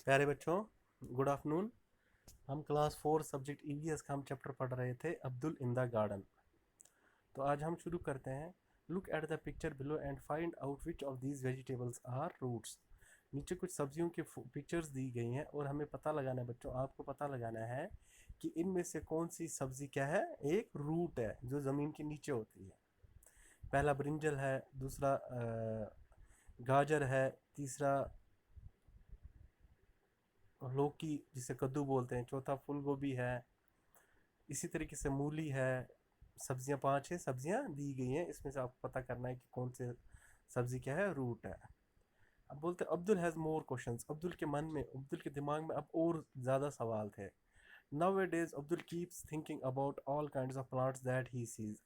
प्यारे बच्चों, good afternoon. हम क्लास 4 सब्जेक्ट ईवीएस का हम चैप्टर पढ़ रहे थे अब्दुल इन द गार्डन। तो आज हम शुरू करते हैं। Look at the picture below and find out which of these vegetables are roots. नीचे कुछ सब्जियों की पिक्चर्स दी गई हैं और हमें पता लगाना है बच्चों, आपको पता लगाना है कि इनमें से कौन सी सब्जी क्या है, एक रूट है जो ज़मीन के नीचे होती है। पहला ब्रिंजल है, दूसरा गाजर है, तीसरा लौकी जिसे कद्दू बोलते हैं, चौथा फूल गोभी है, इसी तरीके से मूली है। सब्जियां 5 सब्जियां दी गई हैं, इसमें से आपको पता करना है कि कौन से सब्जी क्या है, रूट है। अब बोलते हैं Abdul has more questions. Abdul के मन में, अब्दुल के दिमाग में अब और ज़्यादा सवाल थे। Nowadays Abdul keeps thinking about all kinds of plants that he sees.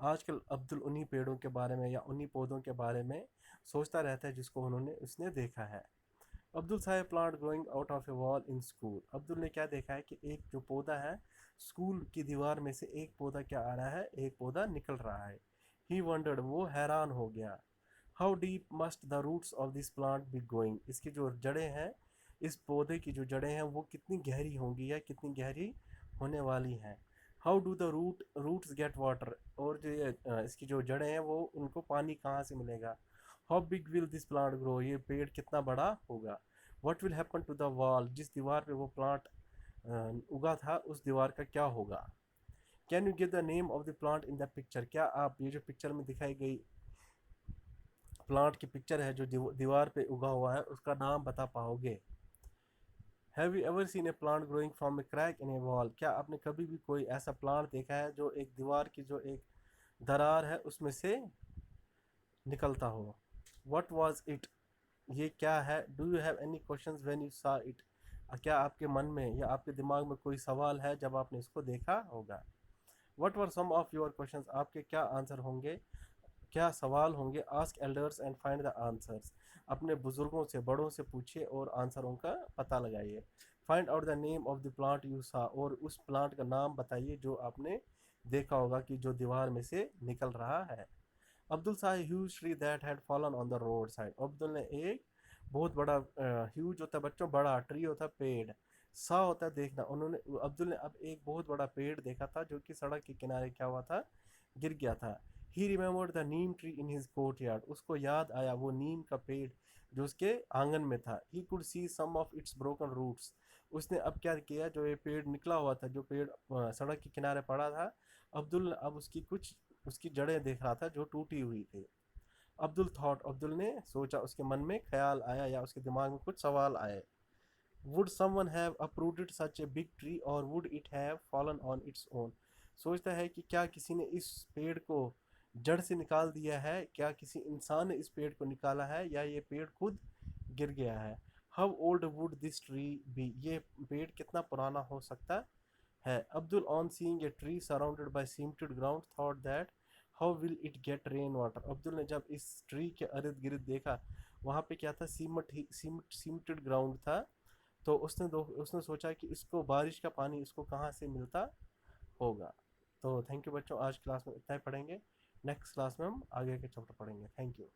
आजकल अब्दुल उन्हीं पेड़ों के बारे में या उन्हीं पौधों के बारे में सोचता रहता है जिसको उसने देखा है। Abdul saw a plant growing out of a wall in school. Abdul ने क्या देखा है कि एक जो पौधा है, स्कूल की दीवार में से एक पौधा क्या आ रहा है, एक पौधा निकल रहा है। ही वंडर्ड, वो हैरान हो गया। How deep must the roots of this plant be going. इसकी जो जड़ें हैं, इस पौधे की जो जड़ें हैं वो कितनी गहरी होंगी या कितनी गहरी होने वाली हैं। How do the roots get water. और जो इसकी जो जड़ें हैं वो उनको पानी कहाँ से मिलेगा। How big will this plant grow, ये पेड़ कितना बड़ा होगा। What will happen to the wall, जिस दीवार पे वो प्लांट उगा था उस दीवार का क्या होगा। Can you give the name of the plant in the picture. क्या आप ये जो पिक्चर में दिखाई गई प्लांट की पिक्चर है जो दीवार पे उगा हुआ है उसका नाम बता पाओगे। Have you ever seen A plant growing from A crack in A wall. क्या आपने कभी भी कोई ऐसा प्लांट देखा है जो एक दीवार की जो एक दरार है उसमें से निकलता हो। व्हाट वाज इट, ये क्या है। Do you have any questions when you सा इट। क्या आपके मन में या आपके दिमाग में कोई सवाल है जब आपने इसको देखा होगा। What were some of your questions, आपके क्या आंसर होंगे, क्या सवाल होंगे। Ask elders and find the answers. अपने बुजुर्गों से, बड़ों से पूछिए और आंसरों का पता लगाइए। Find out the name of the plant you सा, और उस प्लांट का नाम बताइए जो आपने देखा होगा कि जो दीवार में से निकल रहा है। अब्दुल सा huge tree that had fallen on the road side. Abdul ने एक बहुत बड़ा, ह्यूज होता है बच्चों बड़ा, ट्री होता है पेड़, सा होता है देखना। अब्दुल ने अब एक बहुत बड़ा पेड़ देखा था जो कि सड़क के किनारे क्या हुआ था, गिर गया था। He remembered the neem tree in his courtyard. उसको याद आया वो नीम का पेड़ जो उसके आंगन में था। He could see some of its broken roots. उसने अब क्या किया, जो ये पेड़ निकला हुआ था, जो पेड़ सड़क के किनारे पड़ा था, अब्दुल अब उसकी जड़ें देख रहा था जो टूटी हुई थी। अब्दुल थॉट, अब्दुल ने सोचा, उसके मन में ख्याल आया या उसके दिमाग में कुछ सवाल आए। Would someone have uprooted such a big tree or would it have fallen on its own। सोचता है कि क्या किसी ने इस पेड़ को जड़ से निकाल दिया है, क्या किसी इंसान ने इस पेड़ को निकाला है या ये पेड़ खुद गिर गया है। How old would this tree be, ये पेड़ कितना पुराना हो सकता है। Abdul on seeing a tree surrounded by cemented ground thought that how will it get rain water. Abdul ने जब इस ट्री के इर्द गिर्द देखा, वहाँ पे क्या था, सीमेंटेड ग्राउंड था। तो उसने सोचा कि इसको बारिश का पानी इसको कहाँ से मिलता होगा। तो थैंक यू बच्चों, आज क्लास में इतना ही पढ़ेंगे। नेक्स्ट क्लास में हम आगे के चैप्टर पढ़ेंगे। Thank you.